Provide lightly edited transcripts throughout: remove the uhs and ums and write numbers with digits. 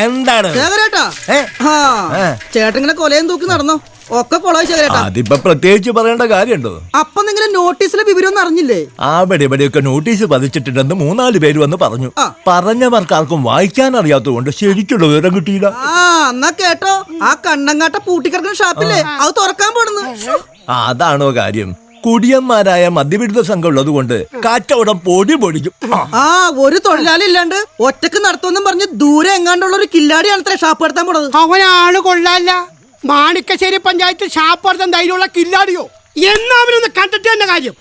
എന്താണ് ചേട്ടങ്ങനെ കൊലയും തൂക്കി നടന്നോ? ഒക്കെ കൊളായി ചേട്ടാ. അതിപ്പോ പ്രത്യേകിച്ച് പറയേണ്ട കാര്യമുണ്ടോ? അപ്പൊ നിങ്ങൾ നോട്ടീസിലെ വിവരമൊന്നും അറിഞ്ഞില്ലേ? ഇവിടെയൊക്കെ നോട്ടീസ് പതിച്ചിട്ടുണ്ടെന്ന് 3-4 പേര് വന്ന് പറഞ്ഞു. പറഞ്ഞവർക്കാർക്കും വായിക്കാൻ അറിയാത്തതുകൊണ്ട് ശരിക്കുള്ള വിവരം കിട്ടിയില്ല. എന്നാ കേട്ടോ, ആ കണ്ണങ്ങാട്ട പൂട്ടിക്കിടക്കുന്ന ഷാപ്പില്ലേ, അത് തുറക്കാൻ പോണെന്ന്. അതാണോ കാര്യം? കുടിയന്മാരായ മദ്യപിടുത്ത സംഘം ഉള്ളത് കൊണ്ട് കച്ചവടം പൊടിക്കും. ഒരു തൊഴിലാളി ഇല്ലാണ്ട് ഒറ്റക്ക് നടത്തുമെന്നും പറഞ്ഞ് ദൂരെ എങ്ങാണ്ടുള്ള ഒരു കില്ലാടിയാണ് ഇത്ര ഷാപ്പ് നടത്താൻ പോണത്. അവനാണ് കൊള്ളാല്ല. മാണിക്കശ്ശേരി പഞ്ചായത്ത് ഷാപ്പ് നടത്താൻ ധൈര്യമുള്ള കില്ലാടിയോ എന്നാ അവനൊന്ന് കണ്ടിട്ട് തന്നെ കാര്യം.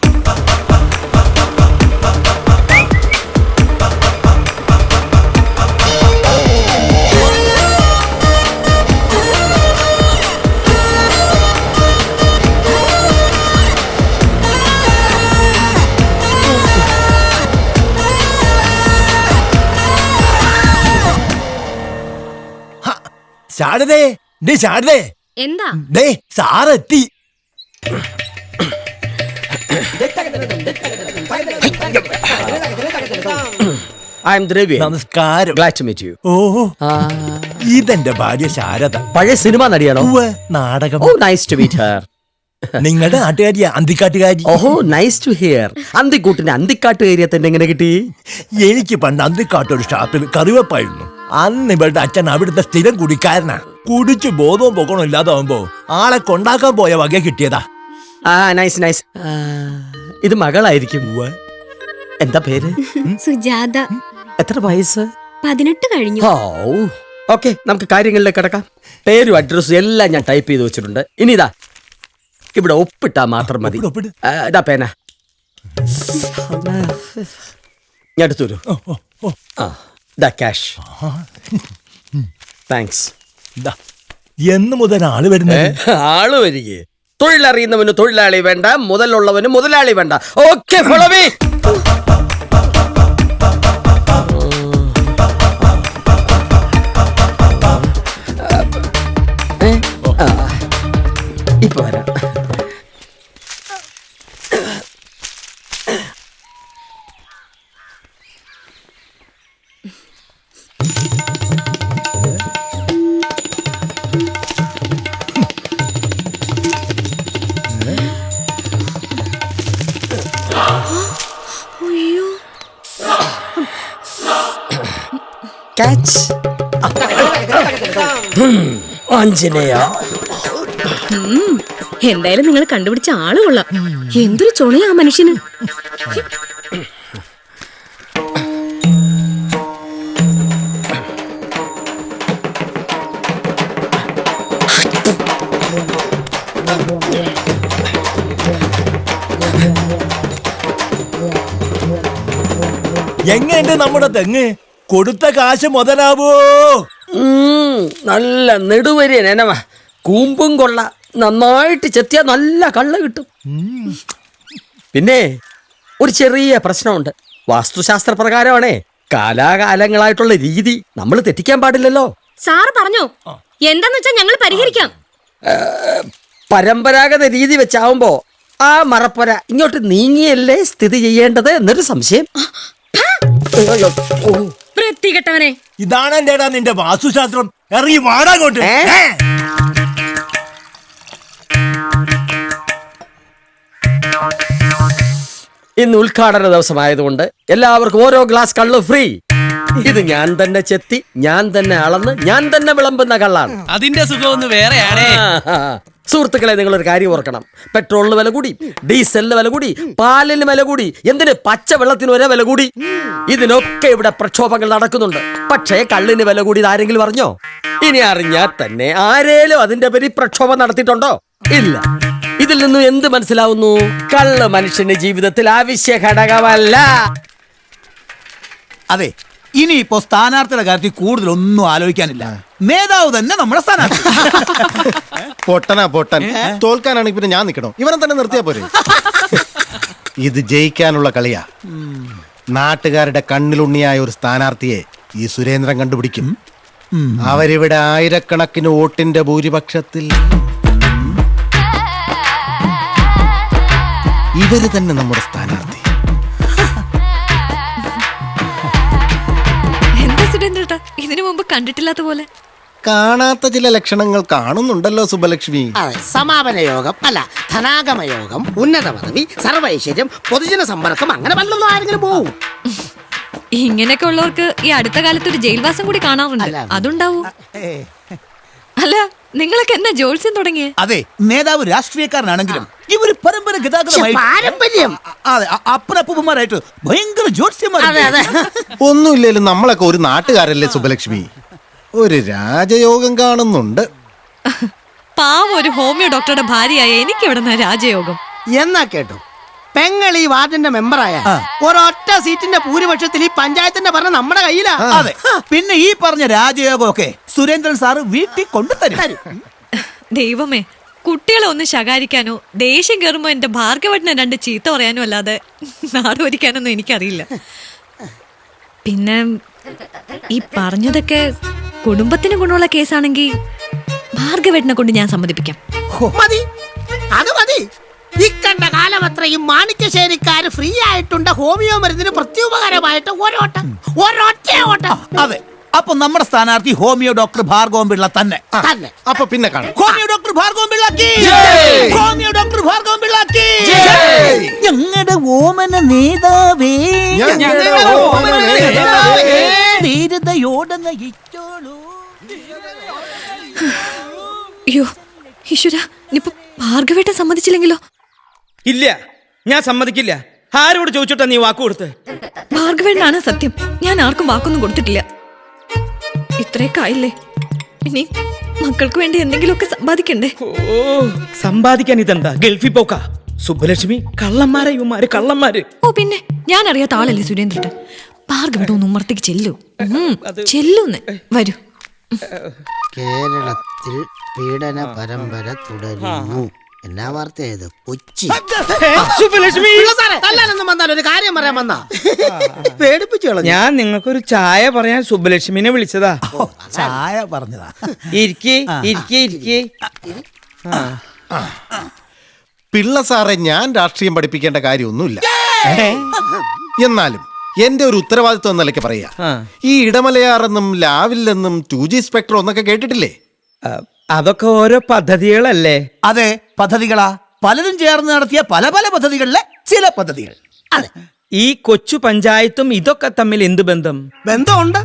ശാരദേ, ശാരദേ, എന്താ സാറെത്തി. നമസ്കാരം. ഇതെന്റെ ഭാര്യ ശാരദ. പഴയ സിനിമ നടിയാണോ? നാടകം. നിങ്ങളുടെ നാട്ടുകാരിയാ, അന്തിക്കാട്ടുകാരി. ഓഹോ, നൈസ് ടു ഹിയർ. അന്തിക്കൂട്ടിന് അന്തിക്കാട്ടുകാരിയത്തിന്റെ എങ്ങനെ കിട്ടി? എനിക്ക് പണ്ട് അന്തിക്കാട്ടൊരു ഷാപ്പിൽ കറിവെപ്പായിരുന്നു. അന്ന് ഇവളുടെ അച്ഛൻ അവിടുത്തെ സ്ഥിരം കുടിക്കാരനാ. കുടിച്ചു ബോധവും പൊക്കണോ ഇല്ലാതാവുമ്പോ ആളെ കൊണ്ടാക്കാൻ പോയ വക കിട്ടിയതാ. Nice nice. ഇത് മകളായിരിക്കും. എന്താ പേര്? സുജാത. എത്ര വയസ്സ്? 18 കഴിഞ്ഞു. ഓക്കെ, നമുക്ക് കാര്യങ്ങളിലേക്ക് കിടക്കാം. പേരും അഡ്രസ്സും എല്ലാം ഞാൻ ടൈപ്പ് ചെയ്ത് വെച്ചിട്ടുണ്ട്. ഇനി ഇതാ ഇവിടെ ഒപ്പിട്ടാ മാത്രം മതി. ഇതാ പേന. ഞാൻ എടുത്തു. ക്യാഷ്. താങ്ക്സ്. എന്ന് മുതൽ ആള് വരുന്നത്? ആള് വരികയെ. തൊഴിലറിയുന്നവന് തൊഴിലാളി വേണ്ട, മുതലുള്ളവന് മുതലാളി വേണ്ട. Okay, follow me. ഇപ്പൊ വരാം. ആഞ്ജനേയ, എന്തായാലും നിങ്ങൾ കണ്ടുപിടിച്ച ആള് കൊള്ളാം. എന്തൊരു ചൊണയാ മനുഷ്യന്. എങ്ങനെയുണ്ട് നമ്മുടെ തെങ്ങ്? കൊടുത്ത കാശ് മുതലാവോ? നല്ല നെടുവരിയൻ എനവാ. കൂമ്പും കൊള്ള. നന്നായിട്ട് ചെത്തിയാ നല്ല കള്ള് കിട്ടും. പിന്നെ ഒരു ചെറിയ പ്രശ്നമുണ്ട്. വാസ്തുശാസ്ത്ര പ്രകാരമാണേ കാലാകാലങ്ങളായിട്ടുള്ള രീതി നമ്മൾ തെറ്റിക്കാൻ പാടില്ലല്ലോ. സാറ് പറഞ്ഞോ, എന്താന്ന് വെച്ചാ ഞങ്ങൾ പരിഹരിക്കാം. പരമ്പരാഗത രീതി വെച്ചാവുമ്പോ ആ മറപ്പുര ഇങ്ങോട്ട് നീങ്ങിയല്ലേ സ്ഥിതി ചെയ്യേണ്ടത് എന്നൊരു സംശയം. വൃത്തികെട്ടവനെ, ഇതാണ് എന്റെടാ നിന്റെ വാസ്തുശാസ്ത്രം. ഇറങ്ങി വാടാങ്ങോട്ട്. ഇന്ന് ഉദ്ഘാടന ദിവസമായതുകൊണ്ട് എല്ലാവർക്കും ഓരോ ഗ്ലാസ് കള്ള് ഫ്രീ. ഇത് ഞാൻ തന്നെ ചെത്തി, ഞാൻ തന്നെ അളന്ന്, ഞാൻ തന്നെ വിളമ്പുന്ന കള്ളാണ്. അതിന്റെ സുഖമൊന്നും വേറെയാണേ. സുഹൃത്തുക്കളെ, നിങ്ങളൊരു കാര്യം ഓർക്കണം. പെട്രോളിന് വില കൂടി, ഡീസലിന് വില കൂടി, പാലിന് വില കൂടി, എന്തിന് പച്ചവെള്ളത്തിന് ഒരേ വില കൂടി. ഇതിനൊക്കെ ഇവിടെ പ്രക്ഷോഭങ്ങൾ നടക്കുന്നുണ്ട്. പക്ഷേ കള്ളിന് വില കൂടി ആരെങ്കിലും അറിഞ്ഞോ? ഇനി അറിഞ്ഞാൽ തന്നെ ആരേലും അതിന്റെ പേരിൽ പ്രക്ഷോഭം നടത്തിയിട്ടുണ്ടോ? ഇല്ല. ഇതിൽ നിന്നും എന്ത് മനസ്സിലാവുന്നു? കള്ള് മനുഷ്യന്റെ ജീവിതത്തിൽ ആവശ്യ ഘടകമല്ല. അതെ, ഇനിയിപ്പോ സ്ഥാനാർത്ഥിയുടെ കാര്യത്തിൽ കൂടുതലൊന്നും ആലോചിക്കാനില്ല. നേതാവ് തന്നെ നമ്മുടെ സ്ഥാനാർത്ഥി. പൊട്ടൻ തോൽക്കാനാണെങ്കിൽ പിന്നെ ഞാൻ നിൽക്കണോ? ഇവനെ തന്നെ നിർത്തിയാ പോരെ. ഇത് ജയിക്കാനുള്ള കളിയാ. നാട്ടുകാരുടെ കണ്ണിലുണ്ണിയായ ഒരു സ്ഥാനാർത്ഥിയെ ഈ സുരേന്ദ്രൻ കണ്ടുപിടിക്കും. അവരിവിടെ ആയിരക്കണക്കിന് വോട്ടിന്റെ ഭൂരിപക്ഷത്തിൽ ഇവര് തന്നെ നമ്മുടെ സ്ഥാനാർത്ഥി. എന്താ സുരേന്ദ്രേട്ടാ ഇതിന് മുമ്പ് കണ്ടിട്ടില്ലാത്ത പോലെ. കാണാത്ത ചില ലക്ഷണങ്ങൾ കാണുന്നുണ്ടല്ലോ സുബലക്ഷ്മി. അതെ, സമാപന യോഗം അല്ല ധനാഗമ യോഗം, ഉന്നത പദവി, സർവൈശ്വര്യം, പൊതുജന സമ്പർക്കം, അങ്ങനെ വല്ലതും ആരെങ്കിലും പോവും. ഇങ്ങനെയൊക്കെ ഉള്ളവർക്ക് ഈ അടുത്ത കാലത്ത് ഒരു ജയിൽവാസം കൂടി കാണാറുണ്ട്. അതുണ്ടാവൂ. അല്ല, നിങ്ങളൊക്കെ എന്നാ ജോത്സ്യം തുടങ്ങിയേ? അതെ, നേതാവ് രാഷ്ട്രീയക്കാരനാണെങ്കിലും ഇവര് പരമ്പര ഗതാഗതമായി പാരമ്പര്യം. അതെ, അപ്പനപ്പൂപ്പന്മാരായിട്ട് ഭയങ്കര ജ്യോത്സ്യന്മാരാണ്. അതെ അതെ. ഒന്നുമില്ലേലും നമ്മളൊക്കെ ഒരു നാട്ടുകാരല്ലേ സുബലക്ഷ്മി. ഒരു രാജയോഗം കാണുന്നുണ്ട്. പാവം ഒരു ഹോമിയോ ഡോക്ടറുടെ ഭാര്യയായ എനിക്ക് ഇവിടെ രാജയോഗം. എന്നാ കേട്ടോ, പെങ്ങൾ ഈ വാർഡിന്റെ മെമ്പറായ ഒരൊറ്റ സീറ്റിന്റെ ഭൂരിപക്ഷത്തിൽ ഈ പഞ്ചായത്തിന്റെ ഭരണം നമ്മുടെ കയ്യിലാ. അതെ, പിന്നെ ഈ പറഞ്ഞ രാജയോഗമൊക്കെ സുരേന്ദ്രൻ സാറ് വീട്ടിൽ കൊണ്ടുതരും. ദൈവമേ, കുട്ടികളെ ഒന്ന് ശകാരിക്കാനോ ദേഷ്യം കയറുമ്പോ എന്റെ ഭാർഗവട്ടിനെ 2 ചീത്ത പറയാനോ അല്ലാതെ നാട് ഭരിക്കാനൊന്നും എനിക്കറിയില്ല. പിന്നെ ഈ പറഞ്ഞതൊക്കെ കുടുംബത്തിന് ഗുണമുള്ള കേസാണെങ്കിൽ ഭാർഗവേട്ടനെ കൊണ്ട് ഞാൻ സമ്മതിപ്പിക്കാം. മതി, അത് മതി. ഇക്കണ്ട കാലം അത്രയും മാണിക്യശ്ശേരിക്കാര് ഫ്രീ ആയിട്ടുണ്ട് ഹോമിയോ മരുന്നിന് പ്രത്യുപകാരമായിട്ട് ഒരൊറ്റ ഓട്ടം. അതെ, അപ്പൊ നമ്മുടെ സ്ഥാനാർത്ഥി ഹോമിയോ ഡോക്ടർ ഭാർഗവൻ പിള്ള തന്നെ. അപ്പൊ പിന്നെ കാണാം. ഹോമിയോ ഡോക്ടർ ഭാർഗവൻ പിള്ളക്ക്, ഹോമിയോ ഡോക്ടർ ഭാർഗവൻ പിള്ളക്ക്, ഞങ്ങളുടെ ഓമന നേതാവേ, ധീരതയോടെ നയിച്ചോളൂ. അയ്യോ ഈശ്വര, ഇനിയിപ്പോ ഭാർഗവേട്ടൻ സമ്മതിച്ചില്ലെങ്കിലോ? ഇല്ല, ഞാൻ സമ്മതിക്കില്ല. ആരോട് ചോദിച്ചിട്ടാ നീ വാക്ക് കൊടുത്ത്? ഭാർഗവേട്ടനാണ് സത്യം. ഞാൻ ആർക്കും വാക്കൊന്നും കൊടുത്തിട്ടില്ല. ഇത്രയൊക്കെ ആയില്ലേ, ഇനി മക്കൾക്ക് വേണ്ടി എന്തെങ്കിലുമൊക്കെ സമ്പാദിക്കണ്ടേ? ഓ, സമ്പാദിക്കാൻ ഇതെന്താ ഗൾഫിൽ പോക്കാ? സുബ്ബലക്ഷ്മി, കള്ളന്മാരെ ഇവന്മാര്, കള്ളന്മാര്. ഓ പിന്നെ, ഞാൻ അറിയാത്ത ആളല്ലേ സുരേന്ദ്രൻ. ഭാർഗവേട്ടൻ ഒന്ന് ഉമ്മർത്തേക്ക് ചെല്ലു. ചെല്ലൂന്ന് വരൂ. കേരളത്തിൽ പീഡന പരമ്പര തുടരുന്നു. എന്നാ വാർത്തയത്? കൊച്ചി. സുബ്ബലക്ഷ്മി, തല്ലാനൊന്നും വന്നാൽ ഒരു കാര്യം പറയാൻ വന്നാ പേടിപ്പിച്ചു കളഞ്ഞു. ഞാൻ നിങ്ങൾക്കൊരു ചായ പറയാൻ സുബ്ബലക്ഷ്മിനെ വിളിച്ചതാ. ചായ പറഞ്ഞതാ. ഇരിക്കേ ഇരിക്കേ ഇരിക്കേ. പിള്ള സാറെ, ഞാൻ രാഷ്ട്രീയം പഠിപ്പിക്കേണ്ട കാര്യമൊന്നുമില്ല. എന്നാലും എന്റെ ഒരു ഉത്തരവാദിത്വം എന്ന നിലയ്ക്ക് പറയാ, ഈ ഇടമലയാറെന്നും ലാവില്ലെന്നും 2G സ്പെക്ട്രം എന്നൊക്കെ കേട്ടിട്ടില്ലേ? അതൊക്കെ ഓരോ പദ്ധതികളല്ലേ? അതെ, പദ്ധതികളാ. പലരും ചേർന്ന് നടത്തിയ പല പല പദ്ധതികളിലെ ചില പദ്ധതികൾ. അതെ, ഈ കൊച്ചു പഞ്ചായത്തും ഇതൊക്കെ തമ്മിൽ എന്ത് ബന്ധം? ബന്ധമുണ്ട്.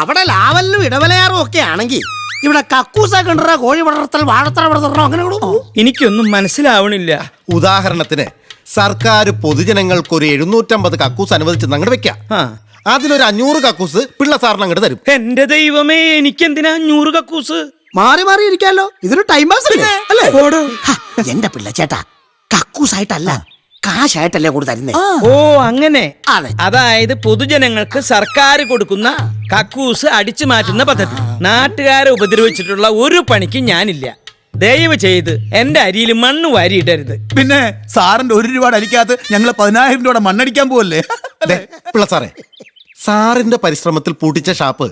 അവിടെ ലാവലിനും ഇടവലയാറും ഒക്കെ ആണെങ്കിൽ ഇവിടെ കക്കൂസ കിണറ, കോഴി വളർത്തൽ, വാഴത്തറ വളർത്തണോ, അങ്ങനെ എനിക്കൊന്നും മനസ്സിലാവണില്ല. ഉദാഹരണത്തിന് സർക്കാർ പൊതുജനങ്ങൾക്ക് ഒരു 750 കക്കൂസ് അനുവദിച്ച് അങ്ങോട്ട് വെക്കാം. അതിലൊരു 500 കക്കൂസ് പിള്ള സാറിന് അങ്ങോട്ട് തരും. എന്റെ ദൈവമേ, എനിക്കെന്തിനാ 500 കക്കൂസ്? മാറി മാറി ഇരിക്കാലോ, ഇതൊരു ടൈം പാസ് അല്ലേ? എന്റെ പിള്ള ചേട്ടാ, കക്കൂസായിട്ടല്ല കാശായിട്ടല്ലേ കൂടെ തരുന്നേ. ഓ അങ്ങനെ. അതായത് പൊതുജനങ്ങൾക്ക് സർക്കാർ കൊടുക്കുന്ന കക്കൂസ് അടിച്ചു മാറ്റുന്ന പദ്ധതി. നാട്ടുകാരെ ഉപദ്രവിച്ചിട്ടുള്ള ഒരു പണിക്ക് ഞാനില്ല. ദയവ് ചെയ്ത് എന്റെ അരിയിൽ മണ്ണ് വാരിയിടരുത്. പിന്നെ സാറിന്റെ 1 രൂപ അരിക്കാത്ത ഞങ്ങള് 10,000 രൂപയുടെ മണ്ണടിക്കാൻ പോവല്ലേ? പിള്ള സാറേ, സാറിന്റെ പരിശ്രമത്തിൽ പൂട്ടിച്ച ഷാപ്പ്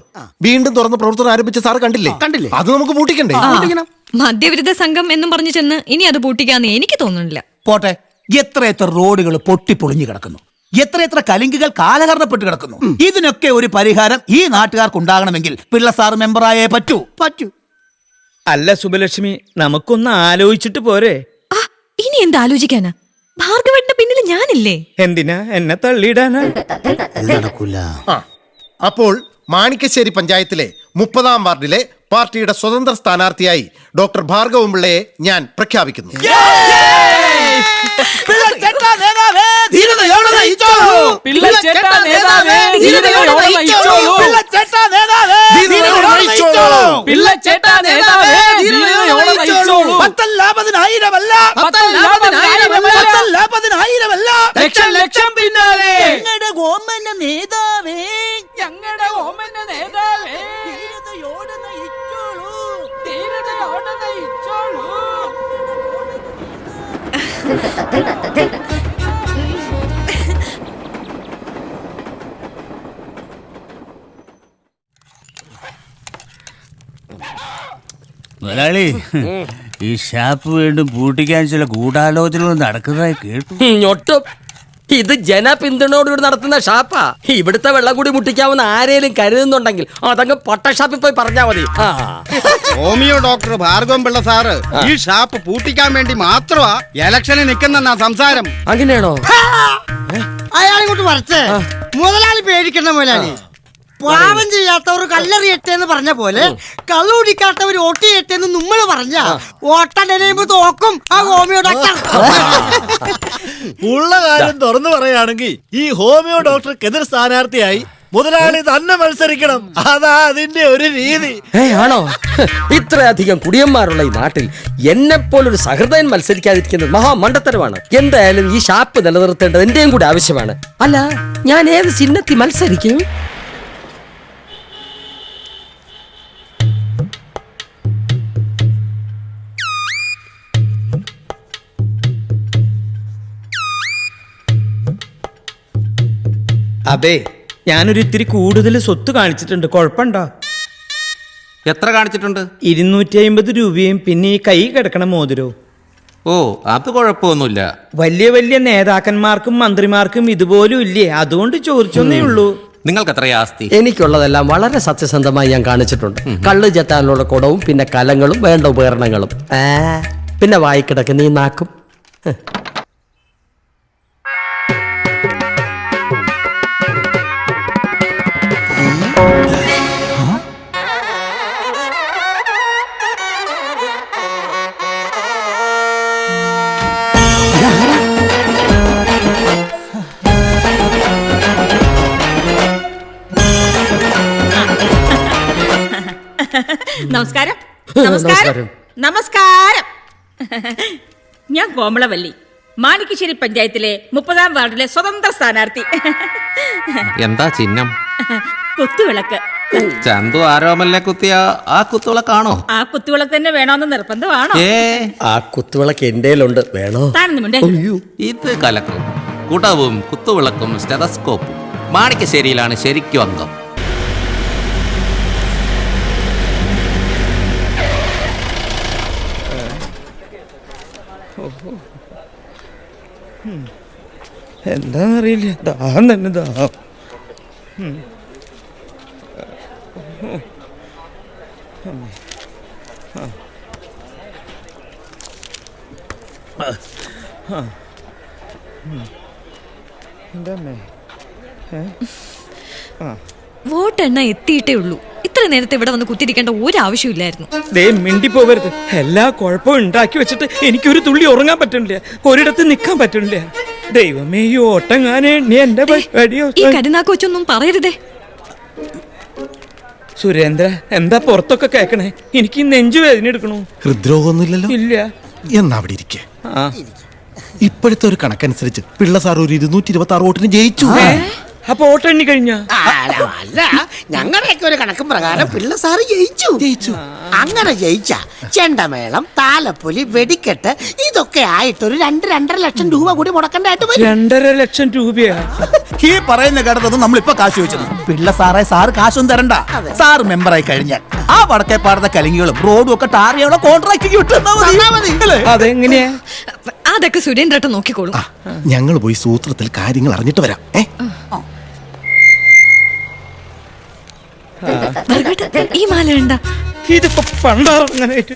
വീണ്ടും തുറന്ന് പ്രവർത്തനം ആരംഭിച്ച സാറ് കണ്ടില്ലേ? അത് നമുക്ക് പൂട്ടിക്കണ്ടേ? മദ്യവിരുദ്ധ സംഘം എന്നും പറഞ്ഞു ചെന്ന് ഇനി അത് പൂട്ടിക്കാന്ന് എനിക്ക് തോന്നുന്നില്ല. പോട്ടെ, എത്ര റോഡുകൾ പൊട്ടിപ്പൊളിഞ്ഞു കിടക്കുന്നു, എത്ര കലിങ്കുകൾ കാലഹരണപ്പെട്ട് കിടക്കുന്നു. ഇതിനൊക്കെ ഒരു പരിഹാരം ഈ നാട്ടുകാർക്ക് ഉണ്ടാകണമെങ്കിൽ പിള്ള സാർ മെമ്പറായേ പറ്റൂ. അല്ല സുബ്ബലക്ഷ്മി, നമുക്കൊന്ന് ആലോചിച്ചിട്ട് പോരെ? ഇനി എന്താ ആലോചിക്കാനാ? ഭാർഗവേട്ടന്റെ പിന്നിൽ ഞാനില്ലേ? എന്തിനാ എന്നെ തള്ളിയിടാനാ? അപ്പോൾ മാണിക്യശ്ശേരി പഞ്ചായത്തിലെ 30-ാം വാർഡിലെ പാർട്ടിയുടെ സ്വതന്ത്ര സ്ഥാനാർത്ഥിയായി ഡോക്ടർ ഭാർഗവൻ പിള്ളയെ ഞാൻ പ്രഖ്യാപിക്കുന്നു. ലക്ഷം പിന്നാലെ ഞങ്ങളുടെ ഓമന നേതാവേ, ഞങ്ങളുടെ ഓമന നേതാവേ, ധീരതയോടെ നയിച്ചോളൂ. ധീരതയോടെ നയിച്ചോളൂ. മുതലാളി, ഈ ഷാപ്പ് വീണ്ടും പൂട്ടിക്കാൻ ചില ഗൂഢാലോചനകൾ നടക്കുന്നതായി കേട്ടു. ഒട്ടും ഇത് ജനപിന്തുണയോടുകൂടി നടത്തുന്ന ഷാപ്പാ. ഇവിടുത്തെ വെള്ളം കൂടി മുട്ടിക്കാവുന്ന ആരേലും കരുതുന്നുണ്ടെങ്കിൽ അതങ്ങ് പൊട്ട ഷാപ്പിൽ പോയി പറഞ്ഞാ മതി. Homeo doctor Bhargavan Pillai sir ഈ ഷാപ്പ് പൂട്ടിക്കാൻ വേണ്ടി മാത്രമാ ഇലക്ഷന് നിൽക്കുന്ന സംസാരം. അങ്ങനെയാണോ? അയാളിങ്ങോട്ട് വരച്ചേ. മുതലാളി പേടിക്കണ്ട മുതലാളി. പാപം ചെയ്യാത്തവർ കല്ലെറിയട്ടെ എന്ന് പറഞ്ഞ പോലെ കള്ളു കുടിക്കാത്തവർ വോട്ട് ചെയ്യട്ടെ എന്ന് നമ്മൾ പറഞ്ഞ വോട്ടെണ്ണയുമ്പോ തോക്കും ആ ഹോമിയോ ഡോക്ടർ. ഉള്ള കാര്യം തുറന്നു പറയുകയാണെങ്കിൽ ഈ ഹോമിയോ ഡോക്ടർക്കെതിർ സ്ഥാനാർത്ഥിയായി മുതലാളി തന്നെ മത്സരിക്കണം. അതാ അതിന്റെ ഒരു രീതി. ആണോ? ഇത്രയധികം കുടിയന്മാരുള്ള ഈ നാട്ടിൽ എന്നെപ്പോലൊരു സഹൃദയൻ മത്സരിക്കാതിരിക്കുന്നത് മഹാമണ്ഡത്തരമാണ്. എന്തായാലും ഈ ഷാപ്പ് നിലനിർത്തേണ്ടത് എന്റെയും കൂടി ആവശ്യമാണ്. അല്ല, ഞാൻ ഏത് ചിഹ്നത്തിൽ മത്സരിക്കും? അതെ, ഞാനൊരു ഇത്തിരി കൂടുതൽ സ്വത്ത് കാണിച്ചിട്ടുണ്ട്. കുഴപ്പമുണ്ടോ? എത്ര കാണിച്ചിട്ടുണ്ട്? 250 രൂപയും പിന്നെ ഈ കൈ കിടക്കണ മോതിരവും. ഓ, അത് കുഴപ്പമൊന്നുമില്ല. വലിയ വലിയ നേതാക്കന്മാർക്കും മന്ത്രിമാർക്കും ഇതുപോലും ഇല്ലേ? അതുകൊണ്ട് ചോദിച്ചൊന്നേ ഉള്ളൂ. നിങ്ങൾക്ക് എത്രയാ ആസ്തി? എനിക്കുള്ളതെല്ലാം വളരെ സത്യസന്ധമായി ഞാൻ കാണിച്ചിട്ടുണ്ട്. കള്ള് ചെത്താനുള്ള കുടവും പിന്നെ കലങ്ങളും വേണ്ട ഉപകരണങ്ങളും. പിന്നെ വായിക്കിടക്ക് നീ നാക്കും. നമസ്കാരം. നമസ്കാരം. നമസ്കാരം. ഞാൻ കോമളവല്ലി, മാണിക്കശ്ശേരി പഞ്ചായത്തിലെ 30-ാം വാർഡിലെ സ്വതന്ത്ര സ്ഥാനാർത്ഥി. എന്താ ചിഹ്നം? കുത്തുവിളക്ക്. ചന്തു ആരോമല്ലേ കുത്തിയ ആ കുത്തുവിളക്കാണോ? ആ കുത്തുവിളക്ക് തന്നെ വേണമെന്ന് നിർബന്ധമാണോ? ആ കുത്തുവിളക്ക് എന്റെയിലുണ്ട്, വേണോ? ഇത് കലക്കും. കുടവും കുത്തുവിളക്കും സ്റ്റെതസ്കോപ്പും. മാണിക്കശ്ശേരിയിലാണ് ശരിക്കും അംഗം. എന്താന്നറിയില്ല, ദാഹം തന്നെ ദാഹം. വോട്ടെണ്ണ എത്തിയിട്ടേ ഉള്ളൂ. ഇത്ര നേരത്തെ ഇവിടെ വന്ന് കുത്തിരിക്കേണ്ട ഒരു ആവശ്യമില്ലായിരുന്നു. ദേ മിണ്ടി പോവരുത്. എല്ലാ കുഴപ്പവും ഉണ്ടാക്കി വെച്ചിട്ട് എനിക്കൊരു തുള്ളി ഉറങ്ങാൻ പറ്റണില്ല, ഒരിടത്ത് നിൽക്കാൻ പറ്റണില്ല. ദൈവമേ, ഈ ഓട്ടങ്ങാനെ എന്റെ ഈ കരുനാക്ക് വെച്ചൊന്നും പറയരുതേ. സുരേന്ദ്ര, എന്താ പുറത്തൊക്കെ കേക്കണേ? എനിക്ക് നെഞ്ചു വേദന എടുക്കണു. ഹൃദ്രോഗമൊന്നുമില്ലല്ലോ? ഇല്ല. എന്നാ അവിടെ ഇരിക്കേ. ഇപ്പോഴത്തെ ഒരു കണക്കനുസരിച്ച് പിള്ള സാർ ഒരു 226 വോട്ടിന് ജയിച്ചു. അപ്പൊ വോട്ടെണ്ണി കഴിഞ്ഞ? അല്ല, ഞങ്ങളുടെയൊക്കെ ഒരു കണക്കും പ്രകാരം പിള്ള സാറ് ജയിച്ചു. അങ്ങനെ ജയിച്ച ചെണ്ടമേളം, താലപ്പൊലി, വെടിക്കെട്ട് ഇതൊക്കെ ആയിട്ട് ഒരു 2-2.5 ലക്ഷം രൂപ കൂടി മുടക്കണ്ടായിട്ട് വരും. 2.5 ലക്ഷം രൂപയാ? ഈ പറയുന്ന കേട്ടതൊന്നും നമ്മളിപ്പോ കാശ് വെച്ചത്. പിള്ള സാറേ, സാറ് കാശൊന്നും തരണ്ട. സാറ് മെമ്പറായി കഴിഞ്ഞാൽ ആ വടക്കേ പാടത്തെ കലിങ്ങികളും റോഡും ഒക്കെ ടാർ ചെയ്യാനുള്ള കോൺട്രാക്ട് കിട്ടും. അതെങ്ങനെയാ? അതൊക്കെ സുരേന്ദ്രേട്ടൻ നോക്കിക്കോളൂ. ഞങ്ങൾ പോയി സൂത്രത്തിൽ കാര്യങ്ങൾ അറിഞ്ഞിട്ട് വരാം. ഈ മാല വേണ്ട. ഇതിപ്പോ പണ്ടാറങ്ങനായിട്ട്.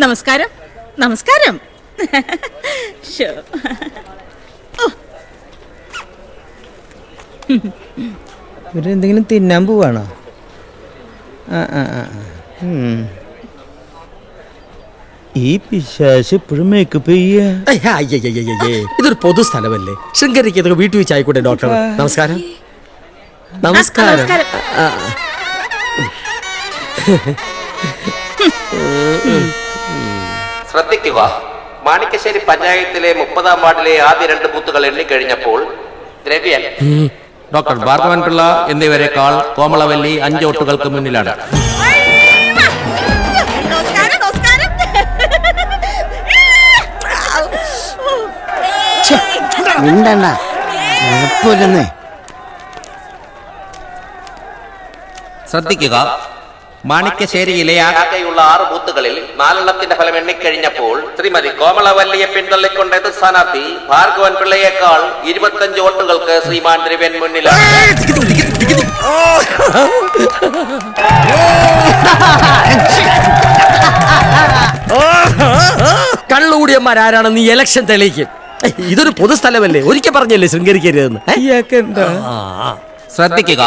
നമസ്കാരം. നമസ്കാരം. ഇവരെന്തെങ്കിലും തിന്നാൻ പോവാണോ? ഈ പിശാശ് എപ്പോഴും മേക്കപ്പ് ചെയ്യാ. ഇതൊരു പൊതു സ്ഥലമല്ലേ, ശൃംഗരിക്ക് ഇതൊക്കെ വീട്ടിൽ വെച്ച് ആയിക്കോട്ടെ. ഡോക്ടർ നമസ്കാരം. നമസ്കാരം. ശ്രദ്ധിക്കുക, മാണിക്കശ്ശേരി പഞ്ചായത്തിലെ 30-ാം വാർഡിലെ ആദ്യ 2 ബൂത്തുകൾ എണ്ണിക്കഴിഞ്ഞപ്പോൾ ദ്രവ്യൻ, ഡോക്ടർ ഭാർഗവൻ പിള്ള എന്നിവരെക്കാൾ കോമളവല്ലി 5 വോട്ടുകൾക്ക് മുന്നിലാണ്. മിണ്ടണ്ട. ശ്രദ്ധിക്കുക, മാണിക്യശ്ശേരിയിലെ ആകെയുള്ള 6 ബൂത്തുകളിൽ 4 ഫലം എണ്ണിക്കഴിഞ്ഞപ്പോൾ ശ്രീമതി കോമളവല്ലിയെ പിന്തള്ളിക്കൊണ്ട് എതിർ സ്ഥാനാർത്ഥി ഭാർഗവൻ പിള്ളയേക്കാൾ 25 വോട്ടുകൾക്ക് ശ്രീമാൻ ദ്രവ്യൻ മുന്നിലാണ്. കള്ളുകൂടിയന്മാരാരാണെന്ന് ഈ ഇലക്ഷൻ തെളിയിക്കും. ഇതൊരു പൊതുസ്ഥലമല്ലേ, ഒരിക്കൽ പറഞ്ഞല്ലേ ശൃംഗരിക്കരുതെന്ന്. ശ്രദ്ധിക്കുക,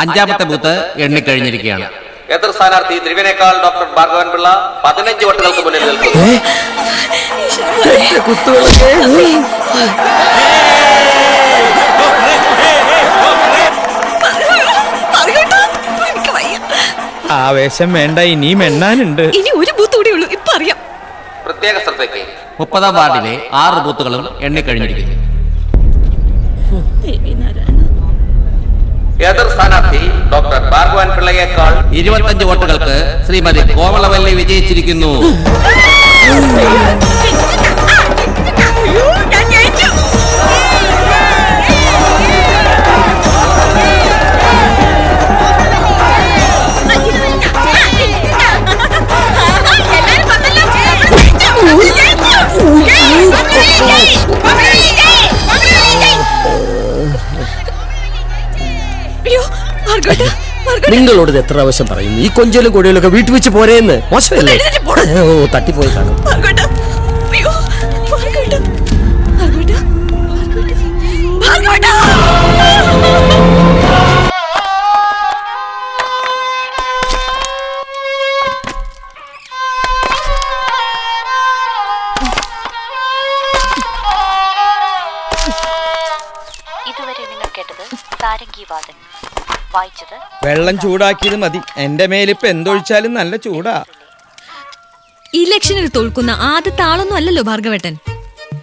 5ാമത്തെ ബൂത്ത് എണ്ണിക്കഴിഞ്ഞിരിക്കുകയാണ്. എതിർ സ്ഥാനാർത്ഥി ദ്രവ്യനേക്കാൾ ഡോക്ടർ ഭാർഗവൻ പിള്ള 15 വോട്ടുകൾക്ക് മുന്നിൽ നിൽക്കുന്നു. ആവേശം വേണ്ട, ഇനിയും എണ്ണാനുണ്ട്. ഇനി ഒരു ബൂത്ത് കൂടി ഉള്ളൂ, ഇപ്പൊ അറിയാം. പ്രത്യേക ശ്രദ്ധയ്ക്ക് 30ാം വാർഡിലെ 6 ബൂത്തുകളും എണ്ണിക്കഴിഞ്ഞിരിക്കുന്നു. എതിർ സ്ഥാനാർത്ഥി ഡോക്ടർ ഭാർഗവൻ പിള്ളയേക്കാൾ 25 വോട്ടുകൾക്ക് ശ്രീമതി കോമളവല്ലി വിജയിച്ചിരിക്കുന്നു. നിങ്ങളോട് എത്ര പ്രാവശ്യം പറയുന്നു, ഈ കൊഞ്ചലും കൊടിയലും ഒക്കെ വീട്ടിൽ വെച്ച് പോരേന്ന്. മോശമല്ലേ? ഓ, തട്ടിപ്പോയി കാണും. ഇതുവരെ നിങ്ങൾ കേട്ടത് സാരംഗീവാദൻ. വായിച്ചത് വെള്ളം ചൂടാക്കിയത് മതി, എന്റെ മേലിപ്പോ എന്തൊഴിച്ചാലും നല്ല ചൂടാ. ഇലക്ഷനിൽ തോൽക്കുന്ന ആദ്യത്തെ ആളൊന്നും അല്ലല്ലോ ഭാർഗവേട്ടൻ.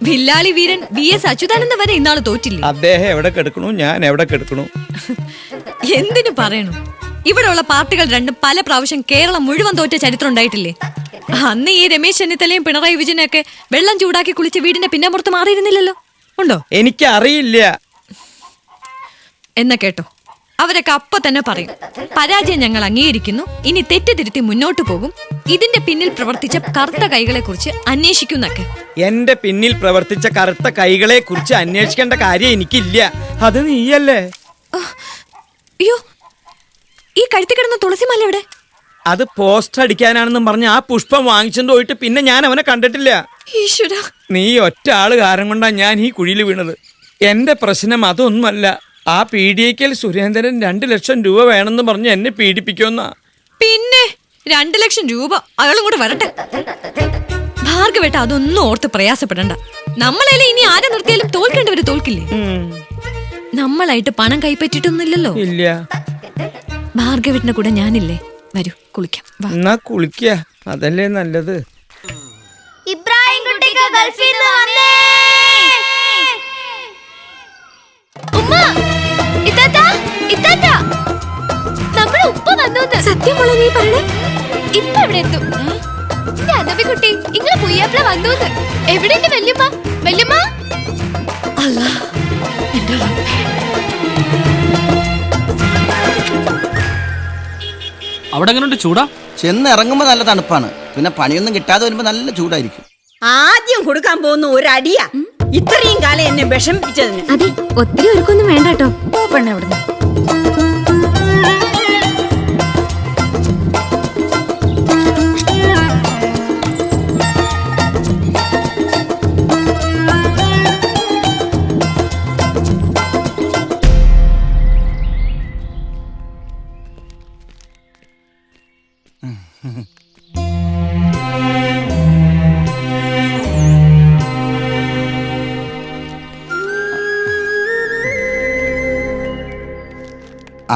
വില്ലാളി വീരൻ VS അച്യുതാനന്ദൻ വരെ ഇന്നാള് തോറ്റില്ലേ? അദ്ദേഹം എവിടെ കിടക്കണു, ഞാൻ എവിടെ കിടക്കണു? എന്തിനു പറയണു, ഇവിടെയുള്ള പാർട്ടികൾ രണ്ടും പല പ്രാവശ്യം കേരളം മുഴുവൻ തോറ്റ ചരിത്രം ഉണ്ടായിട്ടില്ലേ? അന്ന് ഈ രമേശ് ചെന്നിത്തലയും പിണറായി വിജയനൊക്കെ വെള്ളം ചൂടാക്കി കുളിച്ച് വീടിന്റെ പിന്നാമ്പുറത്ത് മാറിയിരുന്നില്ലല്ലോ, ഉണ്ടോ? എനിക്കറിയില്ല. എന്നാ കേട്ടോ, അവരൊക്കെ അപ്പൊ തന്നെ പറയും, പരാജയം ഞങ്ങൾ അംഗീകരിക്കുന്നു, ഇനി തെറ്റിതിരുത്തി മുന്നോട്ട് പോകും, ഇതിന്റെ പിന്നിൽ പ്രവർത്തിച്ച കറുത്ത കൈകളെ കുറിച്ച് അന്വേഷിക്കുന്നൊക്കെ. എന്റെ പിന്നിൽ പ്രവർത്തിച്ച കറുത്ത കൈകളെ കുറിച്ച് അന്വേഷിക്കേണ്ട കാര്യം എനിക്കില്ല, അത് നീയല്ലേ. അയ്യോ, ഈ കഴുത്തി കിടന്ന തുളസിമാല എവിടെ? അത് പോസ്റ്റർ അടിക്കാനാണെന്നും പറഞ്ഞ് ആ പുഷ്പം വാങ്ങിച്ചോണ്ട് പോയിട്ട് പിന്നെ ഞാൻ അവനെ കണ്ടിട്ടില്ല. ഈശ്വരാ, നീ ഒറ്റ ആള് കാരണം കൊണ്ടാ ഞാൻ ഈ കുഴിയിൽ വീണത്. എന്റെ പ്രശ്നം അതൊന്നുമല്ല, ആ PDAക്കൽ സുരേന്ദ്രൻ 2 ലക്ഷം രൂപ വേണമെന്ന് പറഞ്ഞ് എന്നെ പീഡിപ്പിക്കുമെന്നാ. പിന്നെ 2 ലക്ഷം രൂപ അയാളും കൂടെ വരട്ടെ. ഭാർഗവേട്ട അതൊന്നും ഓർത്ത് പ്രയാസപ്പെടണ്ട. നമ്മളെല്ലാം ഇനി ആരെ നിർത്തിയാലും തോൽക്കേണ്ടവര് തോൽക്കില്ലേ? നമ്മളായിട്ട് പണം കൈപ്പറ്റിട്ടൊന്നുമില്ലല്ലോ. ഇല്ല. ഭാർഗവേട്ടന്റെ കൂടെ ഞാനില്ലേ, വരൂ കുളിക്കാം. എന്നാ കുളിക്ക, അതല്ലേ നല്ലത്. ഇബ്രാഹിം കുട്ടിക്ക് ഗൾഫിൽ നിന്ന് വന്നേ. ഉമ്മ, ഇത്താത്ത, ഇത്താത്ത, നമ്മുടെ ഉപ്പ വന്നു. സത്യമുള്ള നീ പറയണേ? ഇപ്പൊ എവിടെ എത്തും? കുട്ടി, ഇങ്ങളെ പുയ്യാപ്പിള വന്നു. എവിടെ എന്റെ വല്യമ്മ? വല്യമ്മ, അല്ലാ, എന്റെ റബ്ബേ. അവിടെ എങ്ങനെയുണ്ട്, ചൂടാ? ചെന്ന് ഇറങ്ങുമ്പോ നല്ല തണുപ്പാണ്, പിന്നെ പണിയൊന്നും കിട്ടാതെ വരുമ്പോ നല്ല ചൂടായിരിക്കും. ആദ്യം കൊടുക്കാൻ പോകുന്ന ഒരു അടിയാ ഇത്രയും കാലം എന്നെ വിഷമിപ്പിച്ചതിന്. അതെ, ഒത്തിരി ഒരുക്കൊന്നും വേണ്ട കേട്ടോ. പെണ്ണെ അവിടുന്ന്.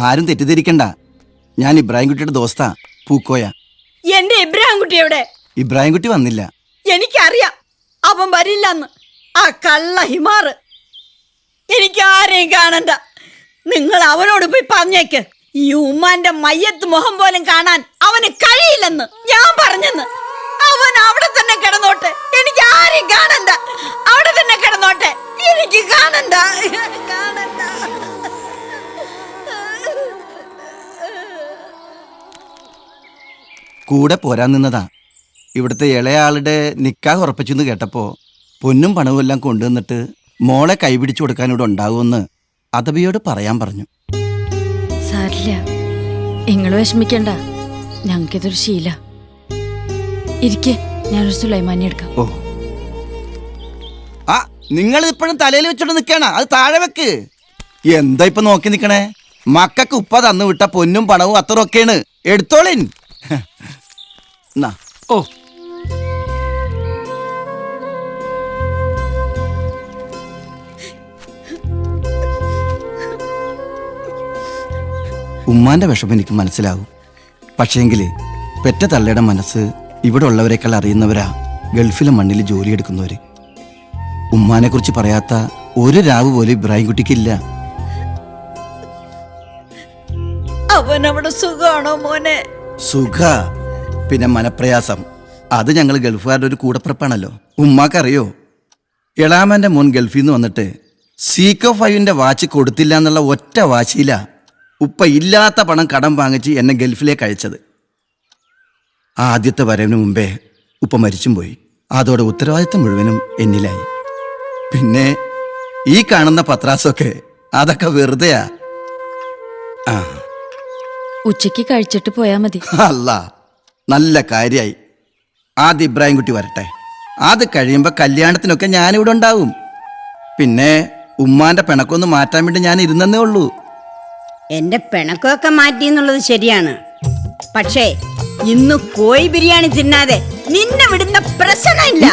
ആരും തെറ്റിദ്ധരിക്കണ്ട, ഞാൻ ഇബ്രാഹിം കുട്ടിയുടെ ദോസ്താ, പൂക്കോയ. എന്റെ ഇബ്രാഹിം കുട്ടി എവിടെ? ഇബ്രാഹിം കുട്ടി വന്നില്ല. എനിക്കറിയാം അവൻ വരില്ലെന്ന്. ആ കള്ള ഹിമാറ്. എനിക്ക് ആരെയും കാണണ്ട. നിങ്ങൾ അവനോട് പോയി പറഞ്ഞേക്ക്, ഈ ഉമ്മാന്റെ മയ്യത്ത് മുഖം പോലും കാണാൻ അവന് കഴിയില്ലെന്ന് ഞാൻ പറഞ്ഞെന്ന്. അവൻ അവിടെ തന്നെ കിടന്നോട്ടെ, എനിക്ക് ആരെയും കാണണ്ട. അവിടെ തന്നെ കിടന്നോട്ടെ, എനിക്ക് കാണണ്ട. കൂടെ പോരാൻ നിന്നതാ. ഇവിടുത്തെ ഇളയാളുടെ നിക്കാഹ് ഉറപ്പിച്ചെന്ന് കേട്ടപ്പോ പൊന്നും പണവും എല്ലാം കൊണ്ടുവന്നിട്ട് മോളെ കൈപിടിച്ചു കൊടുക്കാൻ ഇവിടെ ഉണ്ടാവുമെന്ന് അദബിയോട് പറയാൻ പറഞ്ഞു. സാരില്ല, നിങ്ങൾ വിഷമിക്കണ്ട. ഞങ്ങൾക്കിതൊരു ശീല. ഇരിക്കെ, ഞാനൊരു സുലൈമാനി എടുക്കാം. ഓ ആ, നിങ്ങൾ ഇപ്പോഴും തലയിൽ വെച്ചോണ്ട് നിൽക്കണ, അത് താഴെ വെക്ക്. എന്താ ഇപ്പൊ നോക്കി നിക്കണേ? മക്കൾക്ക് ഉപ്പ തന്നു വിട്ട പൊന്നും പണവും അത്രയൊക്കെയാണ്. എടുത്തോളിൻ. ഓ ഉമ്മാന്റെ വിഷമം എനിക്ക് മനസ്സിലാവും. പക്ഷേങ്കിൽ പെറ്റ തള്ളയുടെ മനസ്സ് ഇവിടെ ഉള്ളവരെക്കാൾ അറിയുന്നവരാ ഗൾഫിലെ മണ്ണിൽ ജോലിയെടുക്കുന്നവര്. ഉമ്മാനെ കുറിച്ച് പറയാത്ത ഒരു രാവ് പോലും ഇബ്രാഹിം കുട്ടിക്കില്ല. അവനവിടെ സുഖാണോ മോനെ? സുഖ, പിന്നെ മനപ്രയാസം. അത് ഞങ്ങൾ ഗൾഫുകാരുടെ ഒരു കൂടപ്പിറപ്പാണല്ലോ. ഉമ്മാക്കറിയോ, എളാമന്റെ മോൻ ഗൾഫിൽ നിന്ന് വന്നിട്ട് സീക്കോ 5ന്റെ വാച്ച് കൊടുത്തില്ല എന്നുള്ള ഒറ്റ വാശിയില ഉപ്പ ഇല്ലാത്ത പണം കടം വാങ്ങിച്ച് എന്നെ ഗൾഫിലേക്ക് അയച്ചത്. ആദ്യത്തെ വരവിന് മുമ്പേ ഉപ്പ മരിച്ചും പോയി. അതോടെ ഉത്തരവാദിത്തം മുഴുവനും എന്നിലായി. പിന്നെ ഈ കാണുന്ന പത്രാസൊക്കെ അതൊക്കെ വെറുതെയാ. ആ, ഉച്ചയ്ക്ക് കഴിച്ചിട്ട് പോയാ മതി. അല്ല, നല്ല കാര്യായി. ആദ്യം ഇബ്രാഹിം കുട്ടി വരട്ടെ. അത് കഴിയുമ്പോ കല്യാണത്തിനൊക്കെ ഞാനിവിടെ ഉണ്ടാവും. പിന്നെ ഉമ്മാന്റെ പിണക്കൊന്ന് മാറ്റാൻ വേണ്ടി ഞാൻ ഇരുന്നേ ഉള്ളൂ. എന്റെ പിണക്കമൊക്കെ മാറ്റി എന്നുള്ളത് ശരിയാണ്. പക്ഷേ ഇന്ന് കോഴി ബിരിയാണി തിന്നാതെ നിന്നെ വിടുന്ന പ്രശ്നമില്ല.